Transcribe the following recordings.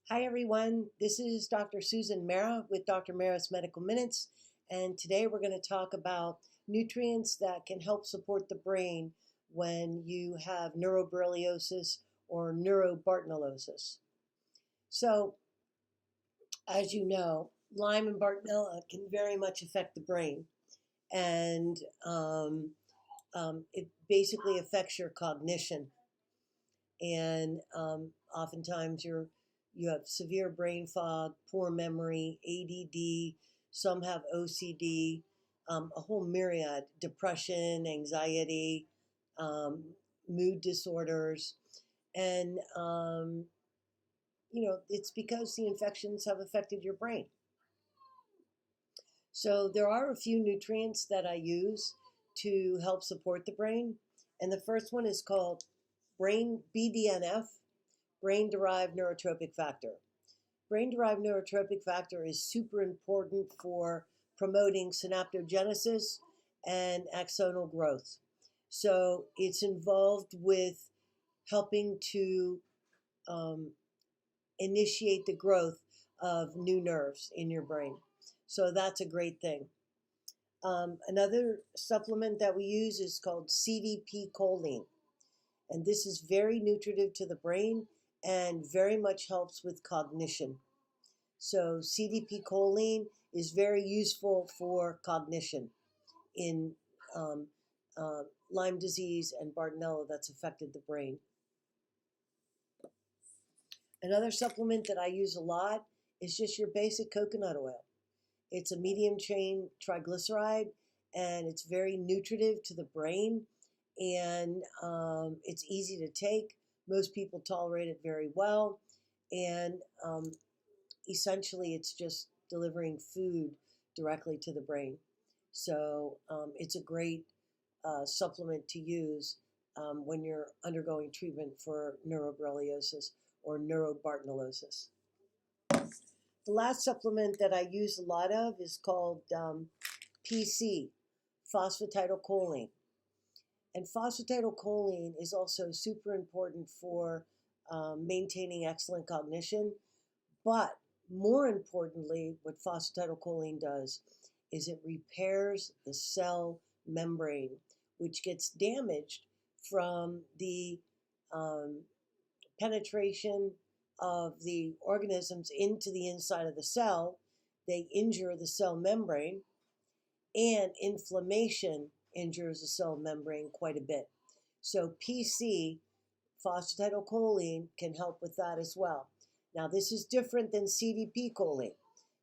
Hi everyone, this is Dr. Susan Marra with Dr. Marra's Medical Minutes, and today we're going to talk about nutrients that can help support the brain when you have neuroborreliosis or neurobartonellosis. So, as you know, Lyme and Bartonella can very much affect the brain, and it basically affects your cognition, and oftentimes you have severe brain fog, poor memory, ADD, some have OCD, a whole myriad, depression, anxiety, um, mood disorders. And, it's because the infections have affected your brain. So there are a few nutrients that I use to help support the brain. And the first one is called BDNF, brain-derived neurotrophic factor. Brain-derived neurotrophic factor is super important for promoting synaptogenesis and axonal growth. So it's involved with helping to initiate the growth of new nerves in your brain. So that's a great thing. Another supplement that we use is called CDP choline. And this is very nutritive to the brain and very much helps with cognition. So CDP choline is very useful for cognition in Lyme disease and Bartonella that's affected the brain. Another supplement that I use a lot is just your basic coconut oil. It's a medium chain triglyceride and it's very nutritive to the brain, and it's easy to take. Most people tolerate it very well, and essentially it's just delivering food directly to the brain. So it's a great supplement to use when you're undergoing treatment for neuroborreliosis or neurobartonellosis. The last supplement that I use a lot of is called PC, phosphatidylcholine. And phosphatidylcholine is also super important for maintaining excellent cognition. But more importantly, what phosphatidylcholine does is it repairs the cell membrane, which gets damaged from the penetration of the organisms into the inside of the cell. They injure the cell membrane, and inflammation injures the cell membrane quite a bit. So PC, phosphatidylcholine, can help with that as well. Now, this is different than CDP choline.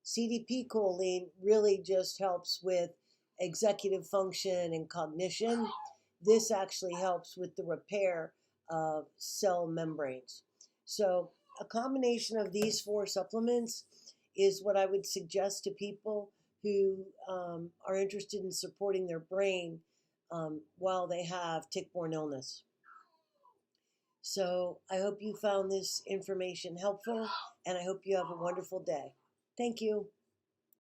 CDP choline really just helps with executive function and cognition. This actually helps with the repair of cell membranes. So a combination of these four supplements is what I would suggest to people who are interested in supporting their brain while they have tick-borne illness. So I hope you found this information helpful, and I hope you have a wonderful day. Thank you.